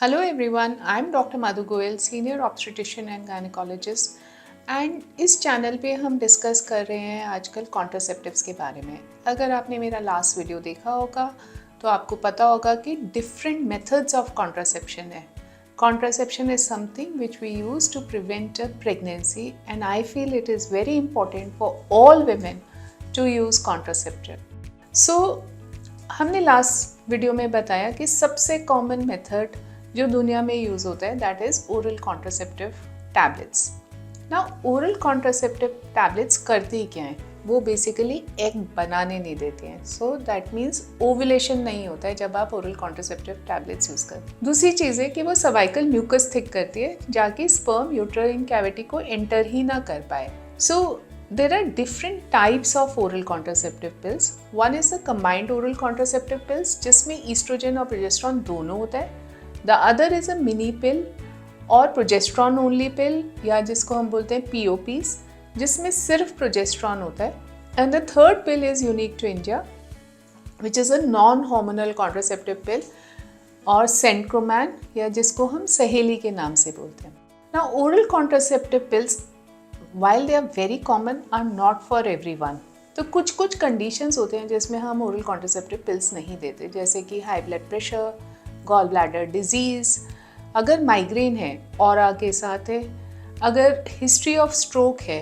Hello everyone, I'm Dr. Madhu Goyal, Senior Obstetrician and Gynecologist and इस channel पे हम discuss कर रहे हैं आजकल कॉन्ट्रासेप्टिव्स के बारे में। अगर आपने मेरा लास्ट वीडियो देखा होगा तो आपको पता होगा कि डिफरेंट मेथड्स ऑफ कॉन्ट्रासेप्शन है। Contraception is something which we use to prevent a pregnancy and I feel it is very important for all women to use contraceptive. So हमने लास्ट वीडियो में बताया कि सबसे कॉमन मेथड जो दुनिया में use होता है that is oral contraceptive tablets. ना ओरल कॉन्ट्रासेप्टिव टैबलेट्स करती ही क्या हैं, वो बेसिकली एग बनाने नहीं देती हैं। सो दैट मीन्स ओवुलेशन नहीं होता है जब आप ओरल कॉन्ट्रासेप्टिव टैबलेट्स यूज़ करते हैं। दूसरी चीज़ है कि वो सर्वाइकल म्यूकस थिक करती है जाकि स्पर्म यूट्राइन कैविटी को एंटर ही ना कर पाए। सो there are different types of oral contraceptive pills. One is the combined oral contraceptive pills जिसमें estrogen और progesterone दोनों होता है. The other is a mini pill और progesterone only pill या जिसको हम बोलते हैं POPs जिसमें सिर्फ progesterone होता है. And the third pill is unique to India which is a non-hormonal contraceptive pill और Centroman या जिसको हम सहेली के नाम से बोलते हैं. Now oral contraceptive pills while they are very common are not for everyone. तो कुछ कुछ कंडीशंस होते हैं जिसमें हम ओरल कॉन्ट्रासेप्टिव पिल्स नहीं देते, जैसे कि high blood pressure, gall bladder disease, अगर माइग्रेन है, ऑरा के साथ है, अगर हिस्ट्री ऑफ स्ट्रोक है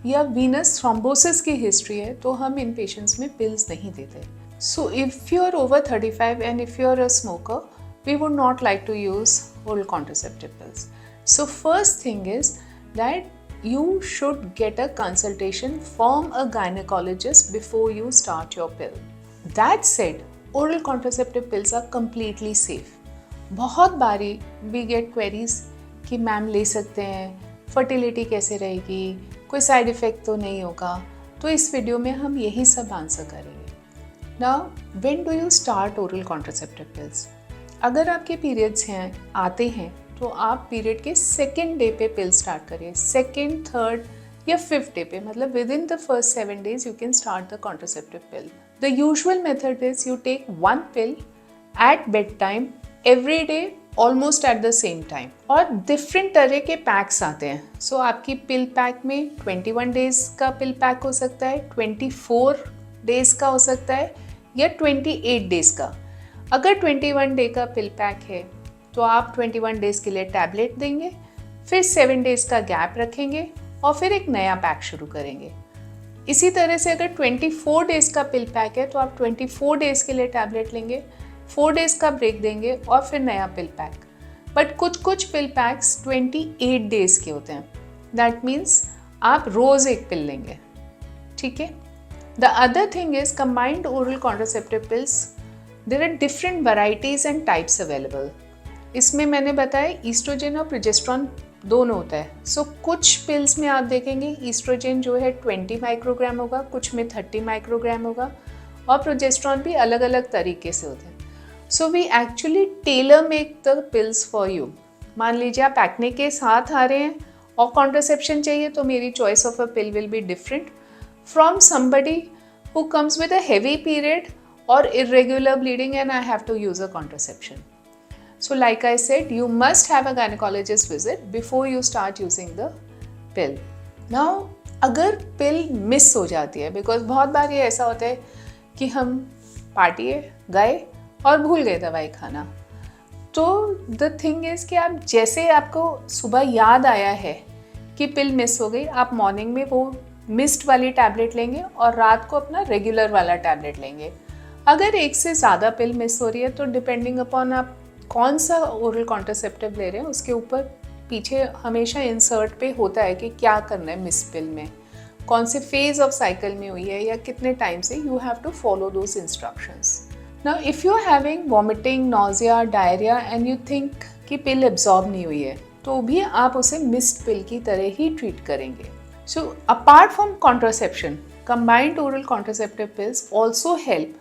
या वीनस थ्रोम्बोसिस की हिस्ट्री है तो हम इन पेशेंट्स में पिल्स नहीं देते. So if you are over 35 and if you are a smoker we would not like to use oral contraceptive pills. So first thing is that you should get a consultation from a gynecologist before you start your pill. That said, oral contraceptive pills are completely safe. बहुत बारी we get queries कि ma'am ले सकते हैं, fertility कैसे रहेगी, कोई side effect तो नहीं होगा, तो इस वीडियो में हम यही सब आंसर करेंगे. Now, when do you start oral contraceptive pills? अगर आपके पीरियड्स हैं आते हैं तो आप पीरियड के सेकेंड डे पे पिल स्टार्ट करिए. सेकेंड, थर्ड या फिफ्थ डे पे, मतलब within the first 7 days you can start the contraceptive pill. The usual method is you take 1 pill at bed time every day almost at the same time. और different तरह के PACS आते हैं. सो आपकी पिल pack में 21 days का पिल pack हो सकता है, 24 days का हो सकता है या 28 days का. अगर 21 day का पिल पैक है तो आप 21 days के लिए टैबलेट देंगे, फिर 7 days का गैप रखेंगे और फिर एक नया पैक शुरू करेंगे. इसी तरह से अगर 24 days का पिल पैक है तो आप 24 days के लिए टैबलेट लेंगे, 4 days का ब्रेक देंगे और फिर नया पिल पैक. बट कुछ पिल पैक्स 28 days के होते हैं. दैट मीन्स आप रोज़ एक पिल लेंगे. ठीक है. The other thing is combined oral contraceptive pills. There are different varieties and types available. इसमें मैंने बताया ईस्ट्रोजन और प्रोजेस्टेरॉन दोनों होता है. सो कुछ पिल्स में आप देखेंगे ईस्ट्रोजन जो है 20 माइक्रोग्राम होगा, कुछ में 30 माइक्रोग्राम होगा और प्रोजेस्टेरॉन भी अलग अलग तरीके से होते हैं. So we actually tailor make the pills for you. मान लीजिए आप एक्ने के साथ आ रहे हैं और कॉन्ट्रासेप्शन चाहिए तो मेरी choice of a pill will be different from somebody who comes with a heavy period और irregular bleeding and I have to use a contraception. So like I said, you must have a gynecologist visit before you start using the pill. Now, अगर pill miss हो जाती है, because बहुत बार ये ऐसा होता है कि हम पार्टी गए और भूल गए दवाई खाना, तो the thing is कि आप जैसे आपको सुबह याद आया है कि पिल मिस हो गई, आप मॉर्निंग में वो मिस्ड वाली टैबलेट लेंगे और रात को अपना रेगुलर वाला टैबलेट लेंगे. अगर एक से ज़्यादा पिल मिस हो रही है तो डिपेंडिंग अपॉन आप कौन सा ओरल कॉन्ट्रासेप्टिव ले रहे हैं उसके ऊपर पीछे हमेशा इंसर्ट पे होता है कि क्या करना है मिस पिल में, कौन से फेज ऑफ साइकिल में हुई है या कितने टाइम से. You have to follow those instructions. Now if you are having vomiting, nausea, diarrhoea and you think कि पिल एब्जॉर्ब नहीं हुई है तो भी आप उसे मिस्ड पिल की तरह ही ट्रीट करेंगे. So apart from contraception, combined oral contraceptive pills also help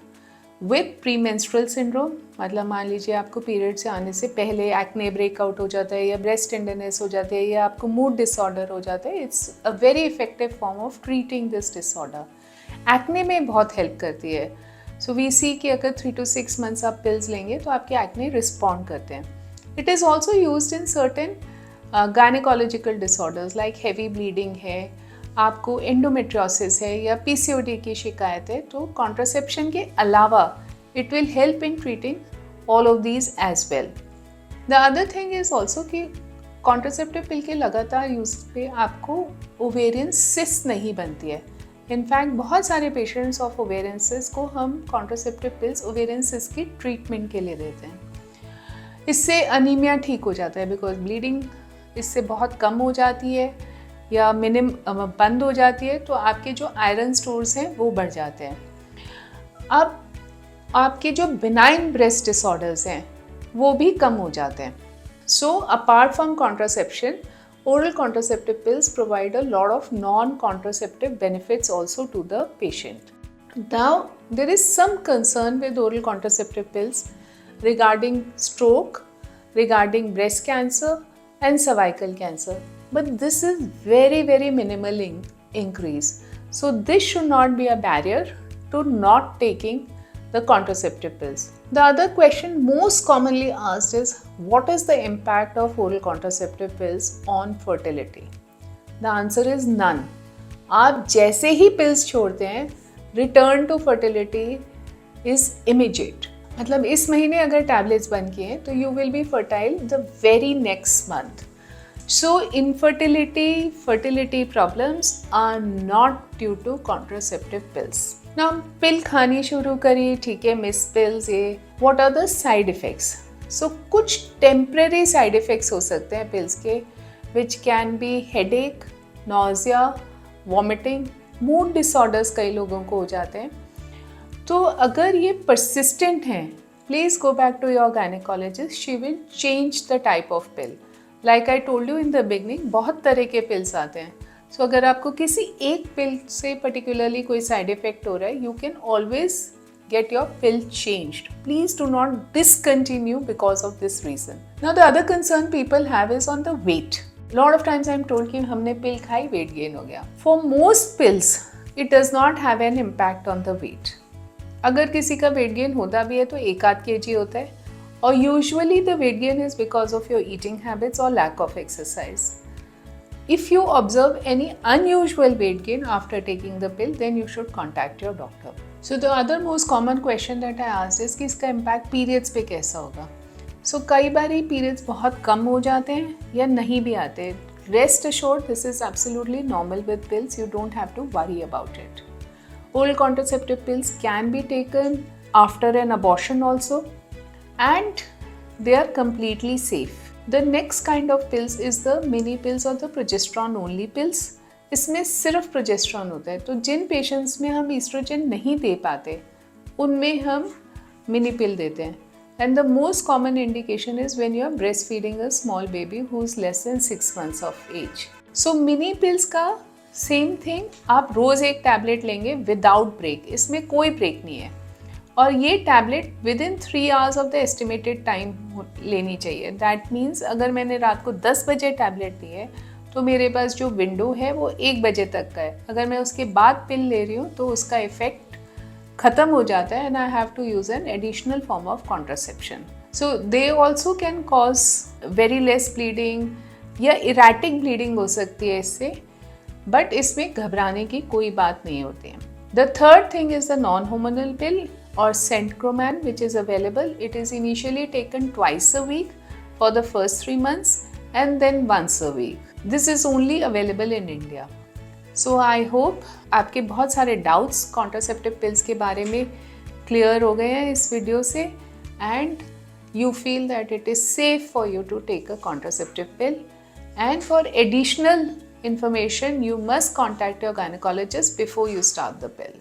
with pre menstrual syndrome. मतलब मान लीजिए आपको पीरियड से आने से पहले एक्ने ब्रेकआउट हो जाता है या ब्रेस्ट टेंडरनेस हो जाती है या आपको मूड डिसऑर्डर हो जाता है. It's a very effective form of treating this disorder. Acne में बहुत हेल्प करती है. सो वी सी कि अगर 3 to 6 months आप पिल्स लेंगे तो आपके एक्ने रिस्पॉन्ड करते हैं. It is also used in certain gynecological disorders like heavy bleeding है, आपको endometriosis है या PCOD की शिकायत है, तो contraception के अलावा it will help in treating all of these as well. The other thing is also कि कॉन्ट्रासेप्टिव पिल के लगातार यूज पे आपको ओवेरियन सिस्ट नहीं बनती है. इनफैक्ट बहुत सारे पेशेंट्स ऑफ ओवेरियन सिस्ट को हम कॉन्ट्रासेप्टिव पिल्स ओवेरियन सिस्ट की ट्रीटमेंट के लिए देते हैं. इससे अनीमिया ठीक हो जाता है बिकॉज ब्लीडिंग इससे बहुत कम हो जाती है या बंद हो जाती है, तो आपके जो आयरन स्टोर्स हैं वो बढ़ जाते हैं. अब आपके जो बिनाइन ब्रेस्ट डिसऑर्डर्स हैं वो भी कम हो जाते हैं. So apart from contraception, oral contraceptive pills provide a lot of non-contraceptive benefits also to the patient. Now there is some concern with oral contraceptive pills regarding stroke, regarding breast cancer and cervical cancer, but this is very minimal increase. So this should not be a barrier to not taking the contraceptive pills. The other question most commonly asked is, what is the impact of oral contraceptive pills on fertility? The answer is none. आप जैसे ही pills छोड़ते हैं, return to fertility is immediate. मतलब इस महीने अगर tablets बंद किए तो you will be fertile the very next month. So infertility, fertility problems are not due to contraceptive pills. Now pill खानी शुरू करी, ठीक है, मिस पिल्स ये. What are the side effects? So कुछ temporary side effects हो सकते हैं pills के, which can be headache, nausea, vomiting, mood disorders कई लोगों को हो जाते हैं. तो अगर ये persistent हैं, please go back to your gynecologist. She will change the type of pill. Like I told you in the beginning, बहुत तरह के pills आते हैं. So अगर आपको किसी एक pill से particularly कोई side effect हो रहा है, you can always get your pill changed. Please do not discontinue because of this reason. Now the other concern people have is on the weight. Lot of times I am told कि हमने pill खाई, weight gain हो गया. For most pills, it does not have an impact on the weight. अगर किसी का weight gain होता भी है तो 1-8 kg होता है, और usually the weight gain is because of your eating habits or lack of exercise. If you observe any unusual weight gain after taking the pill, then you should contact your doctor. So the other most common question that I asked is कि इसका impact periods पे कैसा होगा. So कई बारी periods बहुत कम हो जाते हैं या नहीं भी आते. Rest assured, this is absolutely normal with pills. You don't have to worry about it. Oral contraceptive pills can be taken after an abortion also, and they are completely safe. The next kind of pills is the mini pills or the progesterone only pills. इसमें सिर्फ progesterone होता है, तो जिन patients में हम oestrogen नहीं दे पाते उनमें हम मिनी पिल देते हैं. And the most common indication is when you are breastfeeding a small baby who is less than 6 months of age. So mini pills का सेम थिंग, आप रोज़ एक टैबलेट लेंगे विदाउट ब्रेक, इसमें कोई break नहीं है, और ये tablet with in 3 hours of the estimated time लेनी चाहिए. दैट मीन्स अगर मैंने रात को 10 बजे टैबलेट ली है तो मेरे पास जो विंडो है वो 1 बजे तक का है. अगर मैं उसके बाद पिल ले रही हूँ तो उसका इफेक्ट ख़त्म हो जाता है, and I have to use an additional form of contraception. So they also can cause very less bleeding या इरेटिक ब्लीडिंग हो सकती है इससे, बट इसमें घबराने की कोई बात नहीं होती है. The third thing is the non hormonal pill or Centroman, which is available. It is initially taken twice a week for the first 3 months and then once a week. This is only available in India. So I hope आपके बहुत सारे doubts contraceptive pills के बारे में clear हो गए हैं इस वीडियो से, and you feel that it is safe for you to take a contraceptive pill. And for additional information, you must contact your gynecologist before you start the pill.